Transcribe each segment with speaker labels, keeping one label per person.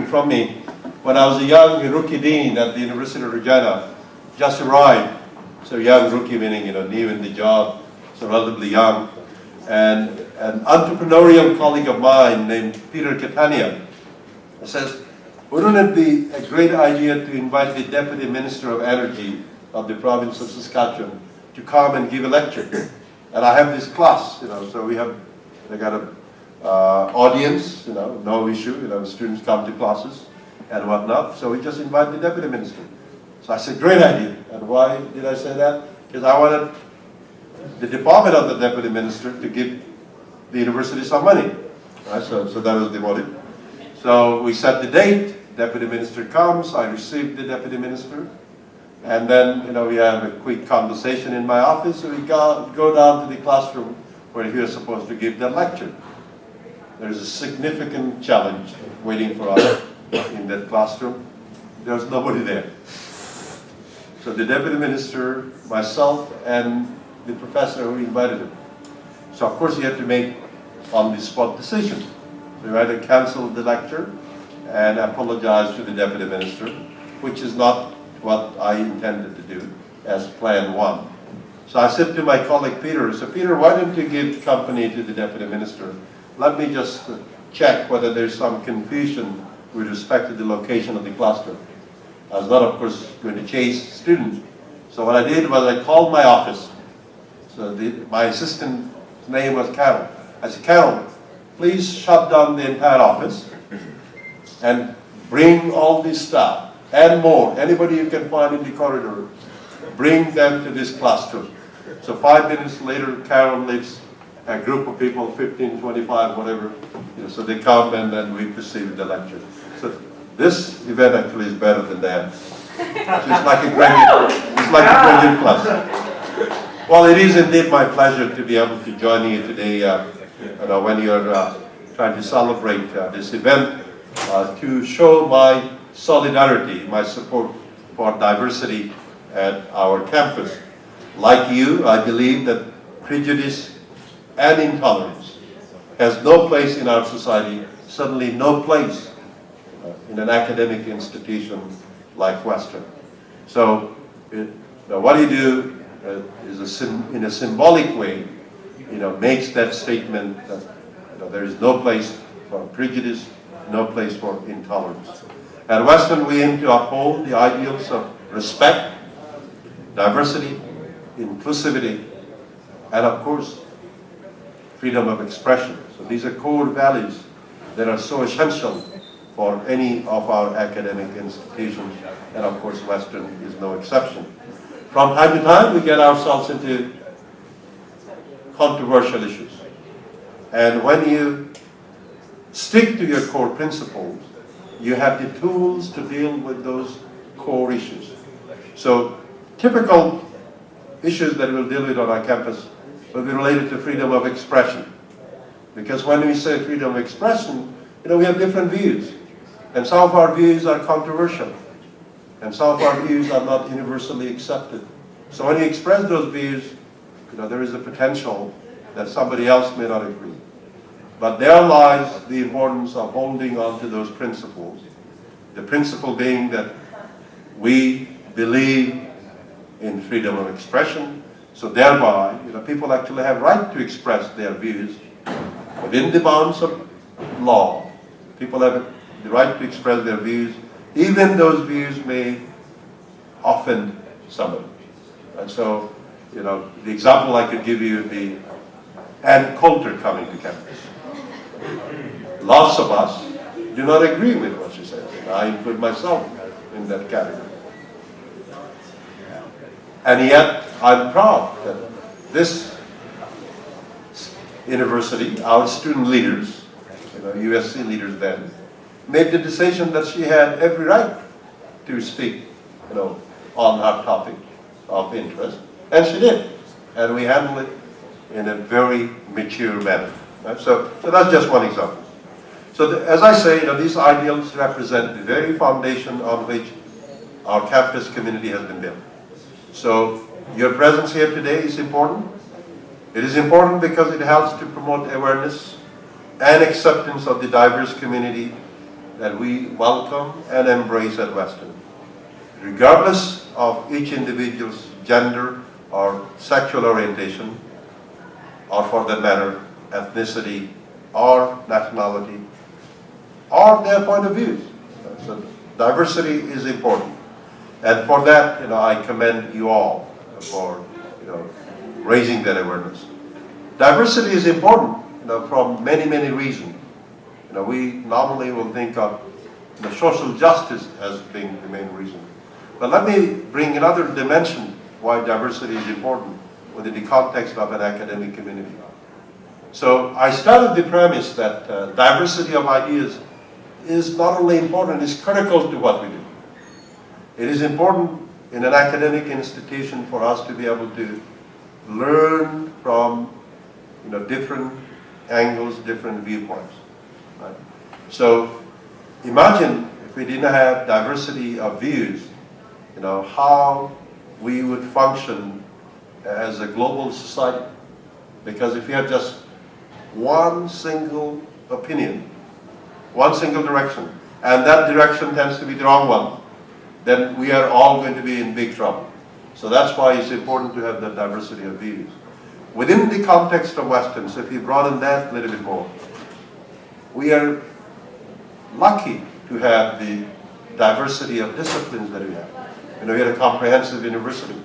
Speaker 1: from me. When I was a young rookie dean at the University of Regina, just arrived, so young rookie meaning, new in the job, so relatively young, and an entrepreneurial colleague of mine named Peter Catania says, wouldn't it be a great idea to invite the Deputy Minister of Energy of the province of Saskatchewan to come and give a lecture? And I have this class, so we got an audience, no issue, students come to classes and whatnot, so we just invite the Deputy Minister. So I said, great idea. And why did I say that? Because I wanted the department of the Deputy Minister to give the university some money. Right? So that was the motive. So we set the date, Deputy Minister comes, I received the Deputy Minister, and then we have a quick conversation in my office, so we go down to the classroom where he was supposed to give the lecture. There's a significant challenge waiting for us in that classroom. There's nobody there. So the Deputy Minister, myself, and the professor who invited him. So of course he had to make on-the-spot decision. So we had to cancel the lecture and apologize to the Deputy Minister, which is not what I intended to do as Plan 1. So I said to my colleague Peter, Peter, why don't you give company to the Deputy Minister? Let me just check whether there's some confusion with respect to the location of the classroom. I was not, of course, going to chase students. So what I did was I called my office. So my assistant's name was Carol. I said, Carol, please shut down the entire office and bring all this staff and more, anybody you can find in the corridor, bring them to this classroom. So 5 minutes later, Carol leads a group of people, 15, 25, whatever, so they come and then we proceed with the lecture. So this event actually is better than that. It's like a graduate class. Well, it is indeed my pleasure to be able to join you today when you're trying to celebrate this event to show my solidarity, my support for diversity at our campus. Like you, I believe that prejudice and intolerance has no place in our society, certainly no place in an academic institution like Western. So what you do is in a symbolic way, makes that statement that there is no place for prejudice, no place for intolerance. At Western, we aim to uphold the ideals of respect, diversity, inclusivity, and of course, freedom of expression. So these are core values that are so essential for any of our academic institutions, and of course Western is no exception. From time to time we get ourselves into controversial issues, and when you stick to your core principles, you have the tools to deal with those core issues. So typical issues that we'll deal with on our campus will be related to freedom of expression, because when we say freedom of expression, we have different views. And some of our views are controversial. And some of our views are not universally accepted. So when you express those views, there is a potential that somebody else may not agree. But there lies the importance of holding on to those principles. The principle being that we believe in freedom of expression, so thereby, people actually have right to express their views within the bounds of law. People have the right to express their views, even those views may offend somebody. And so, the example I could give you would be Ann Coulter coming to campus. Lots of us do not agree with what she says. I include myself in that category. And yet, I'm proud that this university, our student leaders, USC leaders then, made the decision that she had every right to speak, on her topic of interest, and she did. And we handled it in a very mature manner. Right? So that's just one example. So as I say, these ideals represent the very foundation on which our campus community has been built. So your presence here today is important. It is important because it helps to promote awareness and acceptance of the diverse community that we welcome and embrace at Western, regardless of each individual's gender or sexual orientation, or for that matter, ethnicity or nationality, or their point of views. So diversity is important. And for that, I commend you all for, raising that awareness. Diversity is important, from many, many reasons. We normally will think of social justice as being the main reason. But let me bring another dimension why diversity is important within the context of an academic community. So I started the premise that diversity of ideas is not only important, it's critical to what we do. It is important in an academic institution for us to be able to learn from different angles, different viewpoints. Right? So imagine if we didn't have diversity of views, how we would function as a global society. Because if you have just one single opinion, one single direction, and that direction tends to be the wrong one, then we are all going to be in big trouble. So that's why it's important to have that diversity of views. Within the context of Western, so if you broaden that a little bit more, we are lucky to have the diversity of disciplines that we have. We are a comprehensive university.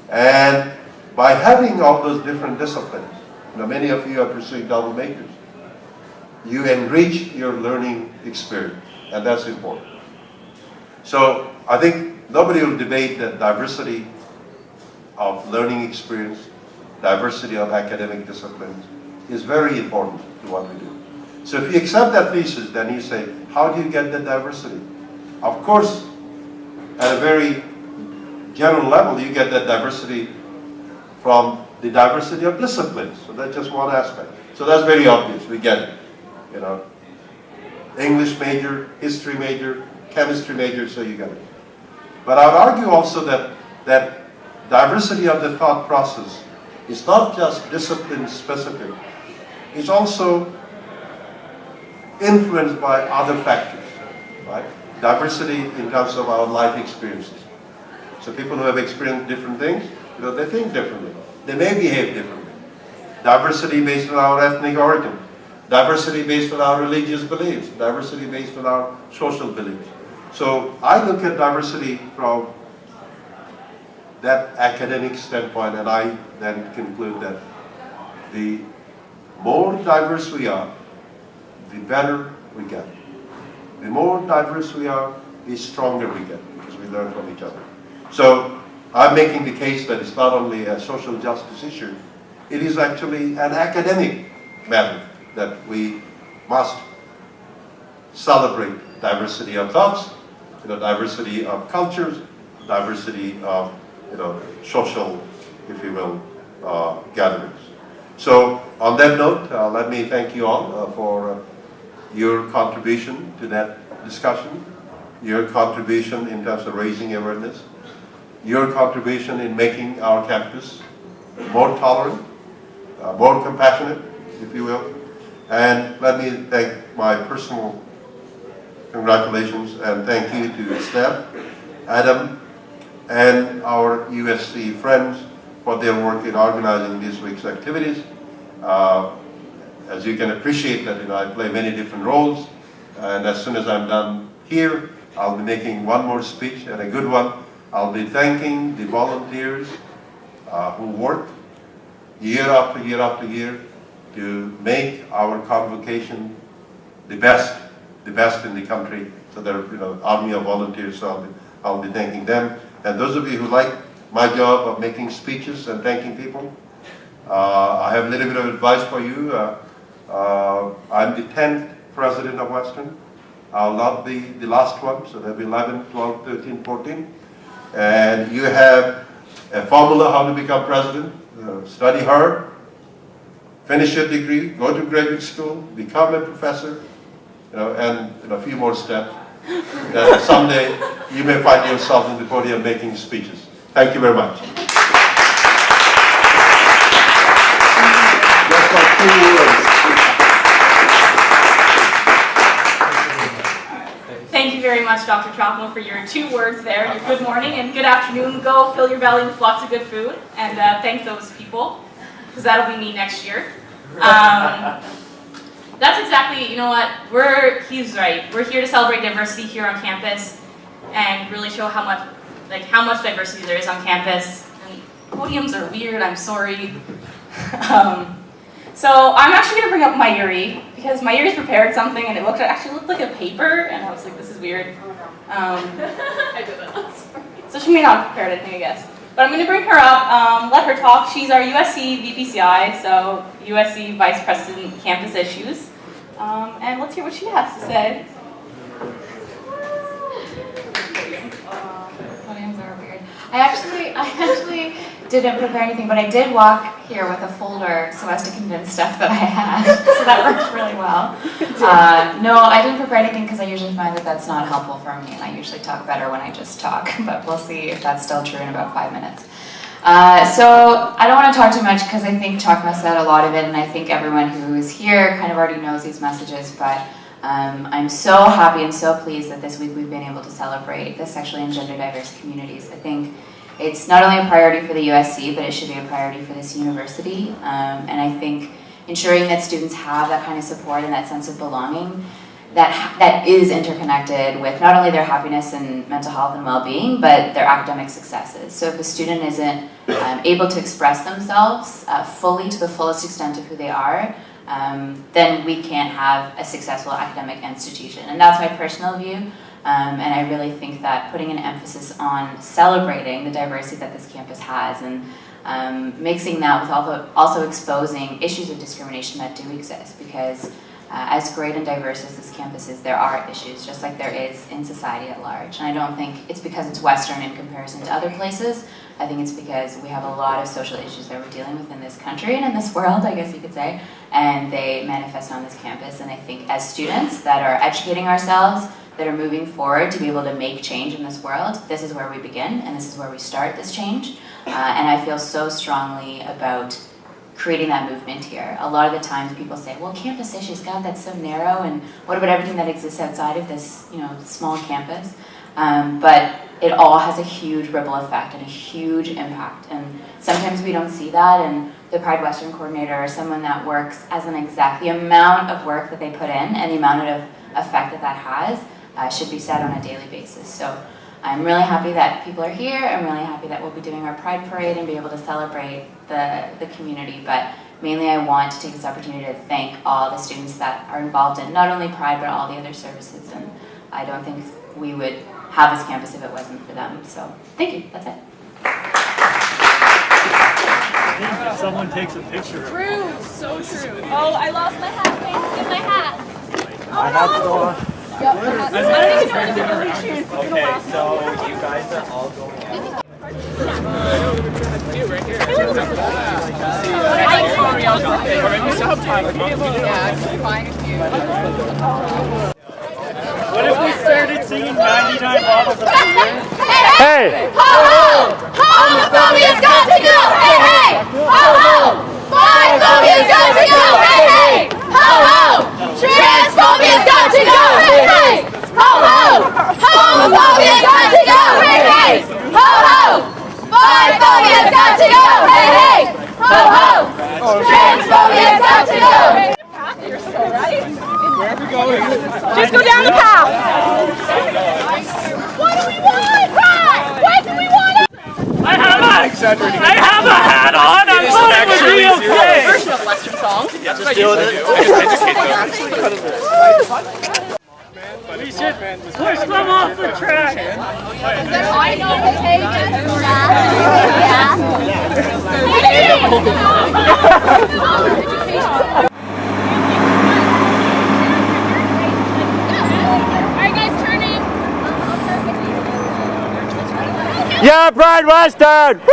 Speaker 1: And by having all those different disciplines, many of you are pursuing double majors, you enrich your learning experience, and that's important. So I think nobody will debate that diversity of learning experience, diversity of academic disciplines is very important to what we do. So if you accept that thesis, then you say, how do you get that diversity? Of course, at a very general level, you get that diversity from the diversity of disciplines. So that's just one aspect. So that's very obvious. We get it. English major, history major, chemistry major, so you get it. But I would argue also that diversity of the thought process is not just discipline specific. It's also influenced by other factors, right? Diversity in terms of our life experiences. So people who have experienced different things, they think differently. They may behave differently. Diversity based on our ethnic origin. Diversity based on our religious beliefs. Diversity based on our social beliefs. So I look at diversity from that academic standpoint, and I then conclude that the more diverse we are, the better we get. The more diverse we are, the stronger we get, because we learn from each other. So I'm making the case that it's not only a social justice issue, it is actually an academic matter that we must celebrate diversity of thoughts, diversity of cultures, diversity of social, if you will, gatherings. So on that note, let me thank you all for your contribution to that discussion, your contribution in terms of raising awareness, your contribution in making our campus more tolerant, more compassionate, if you will. And let me thank my personal congratulations and thank you to Steph, Adam, and our USC friends for their work in organizing this week's activities. As you can appreciate that I play many different roles, and as soon as I'm done here, I'll be making one more speech, and a good one. I'll be thanking the volunteers who work year after year after year to make our convocation the best in the country. So there are army of volunteers, so I'll be thanking them. And those of you who like my job of making speeches and thanking people, I have a little bit of advice for you. I'm the 10th president of Western. I'll not be the last one, so there'll be 11, 12, 13, 14. And you have a formula how to become president. Study hard, finish your degree, go to graduate school, become a professor, and a few more steps. That someday you may find yourself in the podium making speeches. Thank you very much. Just like 2 words.
Speaker 2: much, Dr. Chapman, for your 2 words there, your good morning and good afternoon. Go fill your belly with lots of good food, and thank those people, because that'll be me next year. That's exactly, you know what, he's right. We're here to celebrate diversity here on campus and really show how much diversity there is on campus. And podiums are weird, I'm sorry. So I'm actually going to bring up Mayuri, because Mayuri's prepared something and it actually looked like a paper, and I was like, this is weird.
Speaker 3: I did it.
Speaker 2: So she may not have prepared anything, I guess. But I'm going to bring her up, let her talk. She's our USC VPCI, so USC Vice President Campus Issues. And let's hear what she has to say.
Speaker 3: Podiums are weird. I actually didn't prepare anything, but I did walk here with a folder so as to condense stuff that I had, so that worked really well. No, I didn't prepare anything because I usually find that that's not helpful for me, and I usually talk better when I just talk, but we'll see if that's still true in about 5 minutes. So I don't want to talk too much because I think Chakma said a lot of it, and I think everyone who is here kind of already knows these messages, but I'm so happy and so pleased that this week we've been able to celebrate the sexually and gender diverse communities. I think it's not only a priority for the USC, but it should be a priority for this university. And I think ensuring that students have that kind of support and that sense of belonging that is interconnected with not only their happiness and mental health and well-being, but their academic successes. So if a student isn't able to express themselves fully to the fullest extent of who they are, then we can't have a successful academic institution. And that's my personal view. And I really think that putting an emphasis on celebrating the diversity that this campus has and mixing that with also exposing issues of discrimination that do exist, because as great and diverse as this campus is, there are issues, just like there is in society at large. And I don't think it's because it's Western in comparison to other places. I think it's because we have a lot of social issues that we're dealing with in this country and in this world, I guess you could say, and they manifest on this campus. And I think as students that are educating ourselves, that are moving forward to be able to make change in this world, this is where we begin and this is where we start this change. And I feel so strongly about creating that movement here. A lot of the times people say, well, campus issues, God, that's so narrow, and what about everything that exists outside of this, small campus? But it all has a huge ripple effect and a huge impact. And sometimes we don't see that, and the PrideWestern coordinator or someone that works as an exec, the amount of work that they put in and the amount of effect that has should be said on a daily basis. So I'm really happy that people are here. I'm really happy that we'll be doing our Pride Parade and be able to celebrate the community. But mainly I want to take this opportunity to thank all the students that are involved in not only Pride, but all the other services. And I don't think we would have this campus if it wasn't for them. So thank you, that's it.
Speaker 4: If someone takes a picture of it.
Speaker 2: True, so true. Oh, I lost my hat. Thanks, get my hat.
Speaker 4: My hat's still on.
Speaker 2: Yep, I don't even know what to do.
Speaker 5: Okay, so you guys are all going out.
Speaker 4: What if we started singing 99 bottles of beer?
Speaker 6: Hey! Ho ho! Homophobia's got to go! Hey hey! Ho ho! Biphobia's got to go! Hey hey! Ho ho! Transphobia's got to go! Hey hey! Ho ho! Homophobia's got to go! Hey hey! Ho ho! Biphobia's got to go! Hey hey! Ho ho! Transphobia's got to go!
Speaker 2: You're so right.
Speaker 4: Where are we going?
Speaker 2: Just go down the path.
Speaker 6: What do we want? Pride! What do we want?
Speaker 4: I have a hat on. I thought it would be okay.
Speaker 2: Version of Western song.
Speaker 5: Just deal with it.
Speaker 4: We should push them off the track.
Speaker 6: I know the pages. Yeah.
Speaker 7: Yeah, PrideWestern! Woo!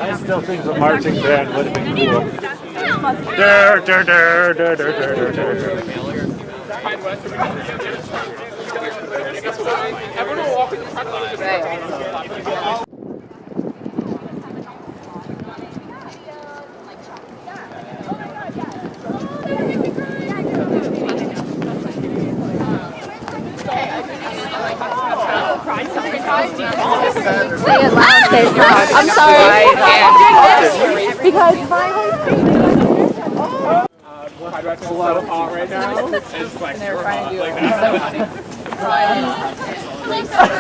Speaker 7: I still think the marching band would have been cool.
Speaker 6: I'm sorry. Because my whole
Speaker 4: PrideWestern's so hot right now. It's like super hot. Like that.